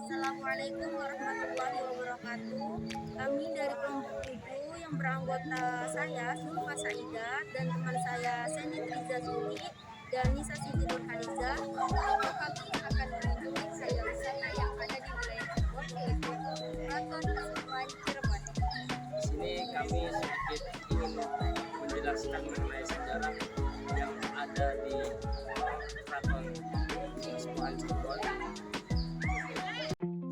Assalamualaikum warahmatullahi wabarakatuh. Kami dari kelompok 7 yang beranggota saya Sulfa Saida dan teman saya Senin Riza Zuli dan Nisa Siti Nurhaliza. Kami akan mengunjungi saya wisata yang ada di wilayah Cirebon, yaitu Keraton Kasepuhan Cirebon. Di sini kami sedikit ingin menjelaskan mengenai sejarah yang ada di Keraton Kasepuhan Cirebon.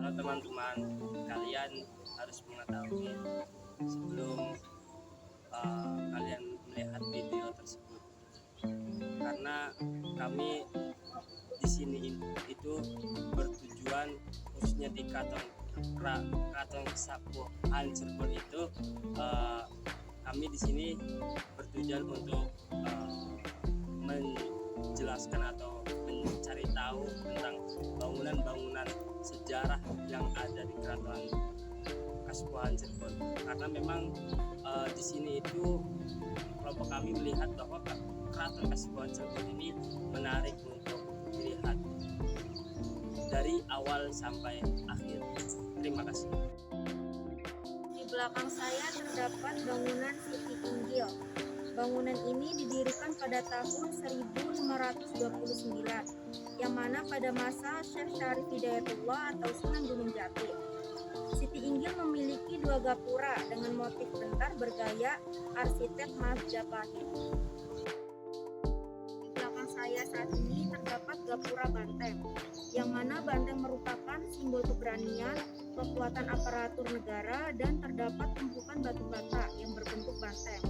Halo teman-teman, kalian harus mengetahui sebelum kalian melihat video tersebut, karena kami di sini itu bertujuan khususnya di Keraton Kasepuhan Cirebon itu kami di sini bertujuan untuk menjelaskan atau mencari tahu tentang bangunan-bangunan sejarah yang ada di Keraton Kasepuhan Cirebon, karena memang di sini itu kelompok kami melihat bahwa Keraton Kasepuhan Cirebon ini menarik untuk dilihat dari awal sampai akhir. Terima kasih. Di belakang saya terdapat bangunan Siti Inggil. Bangunan ini didirikan pada tahun 1529, yang mana pada masa Syekh Syarif Hidayatullah atau Sunan Gunung Jati. Siti Inggil memiliki 2 gapura dengan motif bentar bergaya arsitek Majapahit. Di belakang saya saat ini terdapat gapura banteng, yang mana banteng merupakan simbol keberanian, kekuatan aparatur negara, dan terdapat tumpukan batu bata yang berbentuk banteng,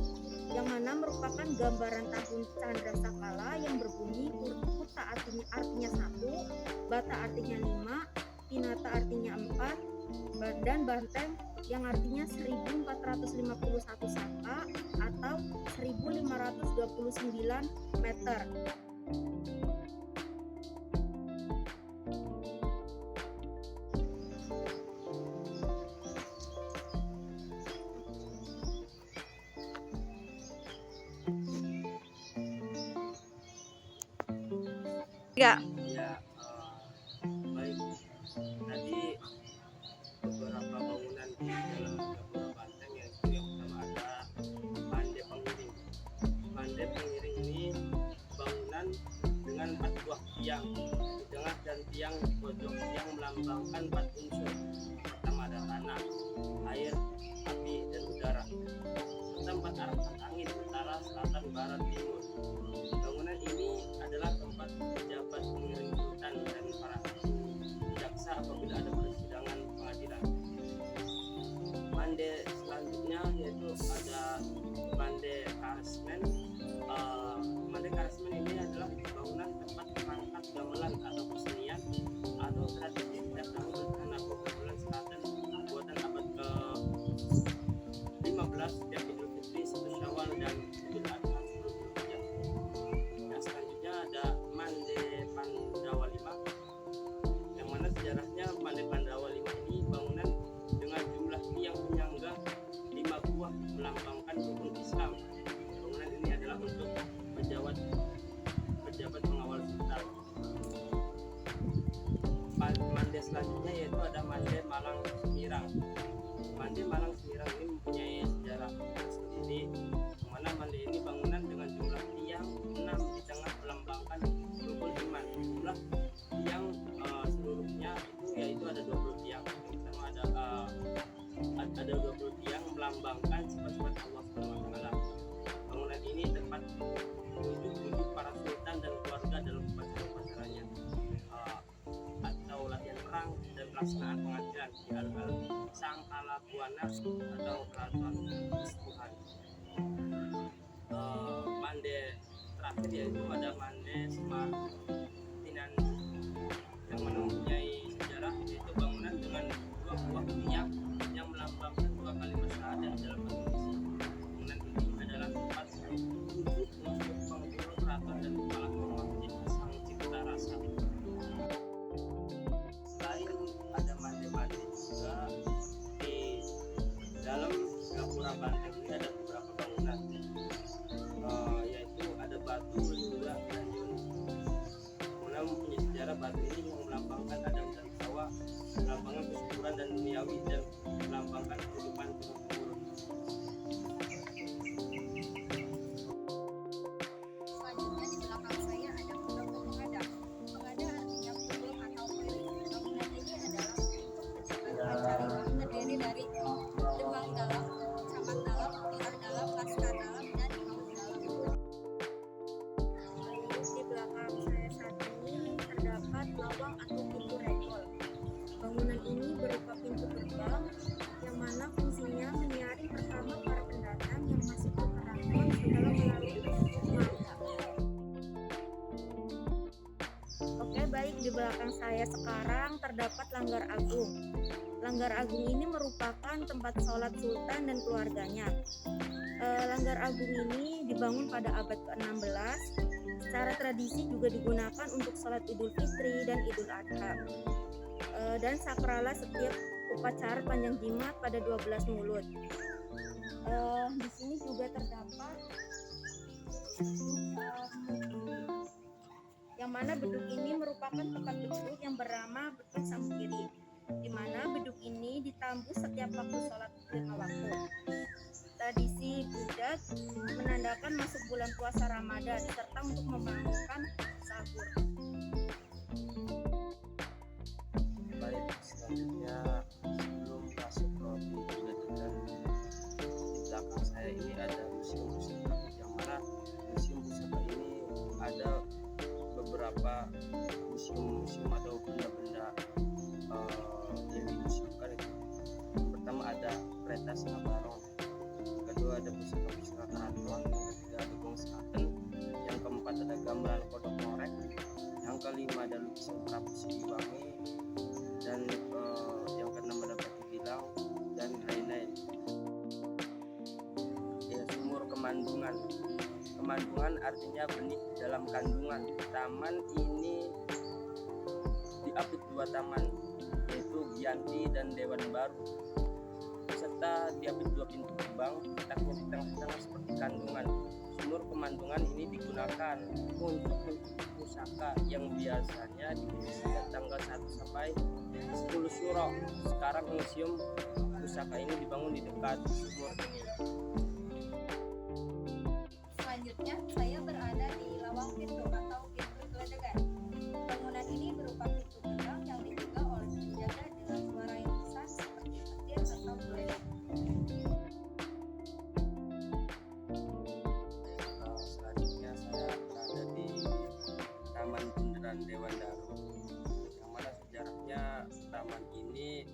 yang mana merupakan gambaran tahun Candra Sakala yang berbunyi Kuta artinya 1, Bata artinya 5, Pinata artinya 4, dan Banteng yang artinya 1451 saka atau 1529 meter. Ya, baik. Tadi beberapa bangunan di dalam gapura banteng, yaitu yang pertama ada Pande Pengiring. Pande Pengiring ini bangunan dengan 4 buah tiang di tengah dan tiang di pojok yang melambangkan 4 unsur. Pertama ada tanah, air, api, dan udara, serta 4 arah angin: utara, selatan, barat, timur. Bangunan ini adalah tempat pejabat pengiring hutan dan para jaksa apabila ada persidangan pengadilan. Mande selanjutnya yaitu ada Mande Karesmen. Mande Karesmen ini adalah bangunan tempat perangkat gamelan atau kesenian atau tradisi setiap tahun karena bulan selatan buatan abad ke-15 setiap Idul Fitri, 1 Syawal, dan Idul Adha. Mande Pandawa V, yang mana sejarahnya Mande Pandawa V ini bangunan dengan jumlah tiang penyangga 5 buah melambangkan rukun Islam. Bangunan ini adalah untuk pejabat pengawal sultan. Mande selanjutnya yaitu ada Mande Malang Semirang. Mande Malang Semirang ini mempunyai sejarah tersendiri, yang mana Mande ini bangunan dengan jumlah tiang 6 di tengah melambangkan rukun iman. Jumlah tiang seluruhnya itu yaitu ada 20 tiang. Yang pertama ada 20 tiang melambangkan sifat-sifat Allah SWT. Bangunan ini tempat wujud para sultan dan keluarga dalam upacara-upacaranya, atau latihan perang dan pelaksanaan pengadilan di alun-alun Sangkala Buana atau Keraton Kasepuhan. Mande terakhir yaitu ada Mande Semar Tinandi, yang mana mempunyai sejarah, yaitu bangunan dengan 2 buah tiang yang melambangkan 2 kalimat syahadat dalam bahasa Indonesia. Bangunan ini adalah tempat wujud untuk penghulu keraton dan kepala kehormatan Sang Cipta Rasa. Selain ada Mande juga di dalam gapura banteng ini ada beberapa bangunan, yaitu ada Batu, Lingga, dan Yuni. Kemudian mempunyai sejarah batu ini yang melambangkan Adam dan Hawa dalam manusiawi dan melambangkan kehidupan turun-temurun. Selanjutnya di belakang saya ada pendopo penghadap. Penghadap artinya punggung atau keliling. Bangunan ini adalah untuk pejabat Pancariwang, terdiri dari demang dalam, camat dalam, pilar dalam, laskar dalam, dan imam dalam. Di belakang saya saat ini terdapat lawang atau pintu regol. Bangunan ini berupa pintu gerbang yang mana fungsinya menyaring pertama para pendatang yang masuk ke keraton setelah melalui pintu marga. Oke, baik, di belakang saya sekarang terdapat Langgar Agung. Langgar Agung ini merupakan tempat sholat sultan dan keluarganya. Langgar Agung ini dibangun pada abad ke-16. Secara tradisi juga digunakan untuk sholat Idul Fitri dan Idul Adha. Dan sakrala setiap upacara panjang jimat pada 12 Mulut. Di sini juga terdapat yang mana beduk ini merupakan tempat beduk yang bernama Beduk Samukiri, di mana beduk ini ditambus setiap waktu sholat 5 waktu. Tradisi budak menandakan masuk bulan puasa Ramadan serta untuk membangunkan sahur. Baik, selanjutnya sebelum masuk ke pintu dan di belakang saya ini ada museum pusaka, yang mana museum pusaka ini ada beberapa museum atau benda-benda yang dimuseumkan itu. Pertama ada kereta Sinabarong, kedua ada pusaka keraton, yang ketiga ada gong sekaten, yang keempat ada gamelan kodok ngorek, yang kelima ada lukisan Prabu Siliwangi, dan yang keenam ada batu bilang dan lain-lain. Ya, sumur Kemandungan. Kemandungan artinya benih dalam kandungan. Taman ini diapit 2 taman, yaitu Giyanti dan Dewan Baru, serta diapit 2 pintu gerbang, letaknya di tengah-tengah seperti kandungan. Sumur Kemandungan ini digunakan untuk mencuci pusaka yang biasanya diisi tanggal 1 sampai 10 Suro. Sekarang museum pusaka ini dibangun di dekat sumur ini. Selanjutnya saya berada di lawang pintu atau pintu geledegan. Bangunan ini berupa pintu gerbang yang dijaga oleh penjaga dengan suara yang besar seperti petir atau geledek. Selanjutnya saya berada di Taman Bundaran Dewan Daru, yang mana sejarahnya taman ini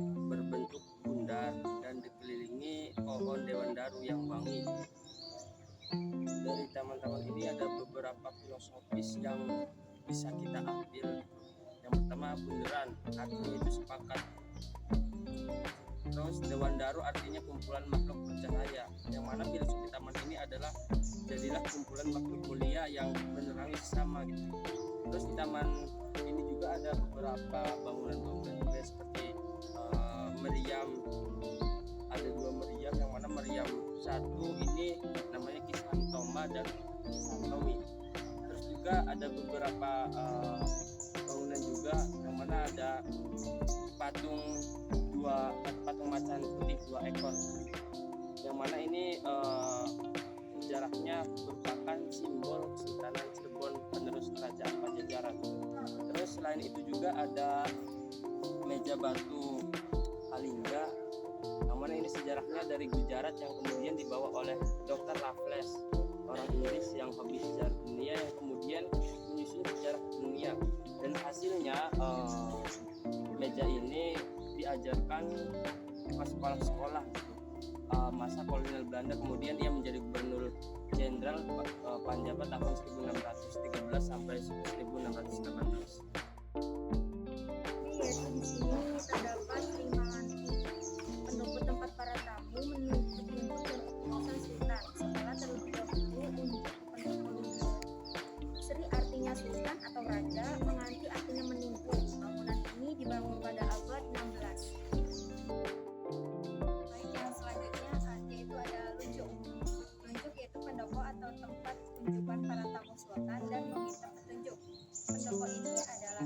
berbentuk bundar dan dikelilingi pohon Dewan Daru yang wangi. Dari taman-taman ini ada beberapa filosofis yang bisa kita ambil. Yang pertama bundaran, artinya itu sepakat. Terus Dewan Daru artinya kumpulan makhluk bercahaya, yang mana filosofi taman ini adalah jadilah kumpulan makhluk mulia yang menerangi sesama gitu. Terus di taman ini juga ada beberapa bangunan-bangunan juga seperti meriam. Ada 2 meriam, yang mana meriam satu ini namanya Kisantoma dan Kisantomi. Terus juga ada beberapa bangunan juga, yang mana ada patung macan putih 2 ekor, yang mana ini sejarahnya merupakan simbol Kesultanan Cirebon penerus kerajaan Pajajaran. Terus selain itu juga ada meja batu Halingga, yang mana ini sejarahnya dari Gujarat yang kemudian dibawa oleh Dr. Raffles, orang Inggris yang hobi sejarah dunia, yang kemudian menyusun sejarah dunia. Dan hasilnya meja ini diajarkan ke sekolah-sekolah gitu. Masa kolonial Belanda, kemudian dia menjadi gubernur jenderal Panjabat tahun 1613 sampai 1618. Yaitu di sini terdapat perimbangan pendopo tempat para tamu menuntut dan keputusan sultan setelah terlebih dahulu untuk pendopo dulu. Sri artinya sultan atau raja, menganti artinya menuntut. Bangunan ini dibangun pada abad 16. Baik, yang selanjutnya yaitu ada Lunjuk. Lunjuk yaitu pendopo atau tempat kunjungan para tamu sultan dan meminta petunjuk. Pendopo ini adalah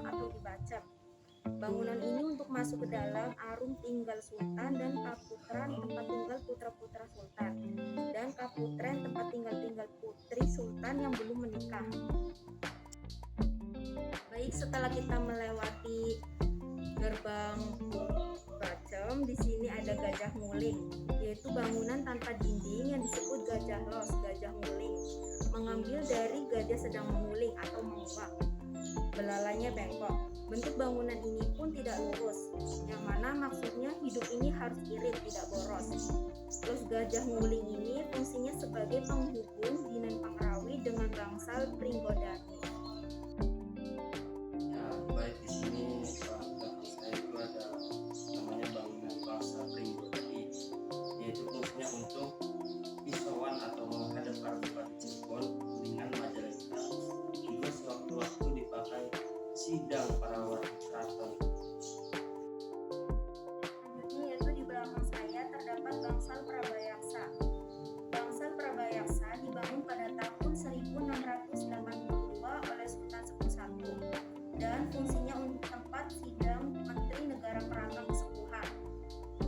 dibentang atau dibacem. Bangunan ini untuk masuk ke dalam arum tinggal sultan dan kaputran tempat tinggal putra-putra sultan, dan kaputren tempat tinggal putri sultan yang belum menikah. Baik, setelah kita melewati gerbang bacem, di sini ada gajah nguling, yaitu bangunan tanpa dinding yang disebut gajah los, gajah nguling, mengambil dari gajah sedang menguling atau menguak. Belalainya bengkok. Bentuk bangunan ini pun tidak lurus, yang mana maksudnya hidup ini harus irit, tidak boros. Terus gajah nguling ini fungsinya sebagai penghubung Dinan Pangerawi dengan bangsal Pringgodani. Ya, baik di sini belakang saya itu ada namanya bangunan bangsal Pringgodani, yaitu fungsinya untuk pisauan atau menghadap para bupati Cirebon dengan Majalengka, juga sewaktu-waktu dipakai sidang para wali keraton. Selanjutnya yaitu di belakang saya terdapat bangsal Prabayaksa. Bangsal Prabayaksa dibangun pada tahun 1682 oleh Sultan Sepuh I dan fungsinya untuk tempat sidang Menteri Negara Perantau Kesepuhan.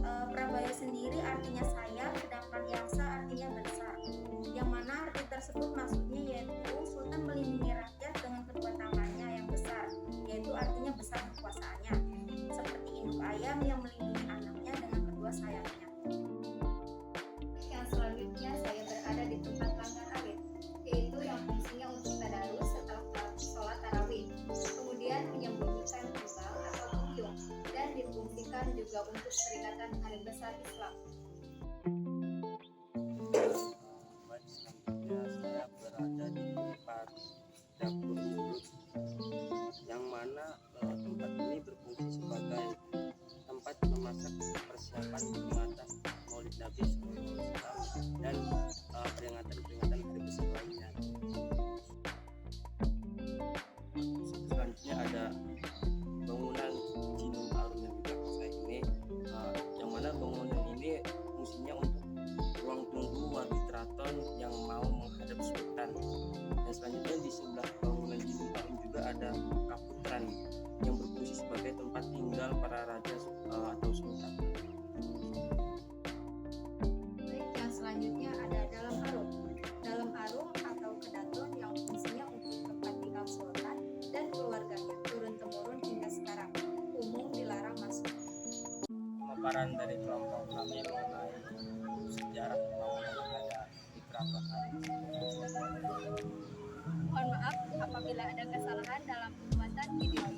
Prabaya sendiri artinya sayap, sedangkan yaksa artinya besar, yang mana arti tersebut maksudnya yaitu Sultan melindungi rakyat dengan kedua tangannya yang besar, yaitu artinya besar kekuasaannya, seperti induk ayam yang melindungi anaknya dengan kedua sayapnya. Yang selanjutnya saya berada di tempat langgar awit, yaitu yang fungsinya untuk tadarus setelah sholat tarawih, kemudian menyembunyikan tunggal atau puyung, dan difungsikan juga untuk peringatan hari besar Islam. Baik, selanjutnya saya berada di tempat dapur mulut, yang mana tempat ini berfungsi sebagai tempat memasak persiapan peringatan Maulid Nabi SAW dan peringatan-peringatan hari besar lainnya. Selanjutnya ada bangunan Jinun Arum yang di belakang saya ini, yang mana bangunan ini fungsinya untuk ruang tunggu wali keraton yang mau menghadap sultan. Dan selanjutnya di sebelah bangunan Jinun Arum juga ada kaputran yang berfungsi sebagai tempat tinggal para raja atau sultan. Baik, yang selanjutnya ada dalam arum. Dalam arum atau kedaton yang fungsinya untuk tempat tinggal sultan dan keluarganya turun-temurun hingga sekarang. Umum dilarang masuk. Pemaparan dari kelompok kami mengenai sejarah pembangunan yang ada di keraton. Mohon maaf apabila ada kesalahan dalam pembuatan video.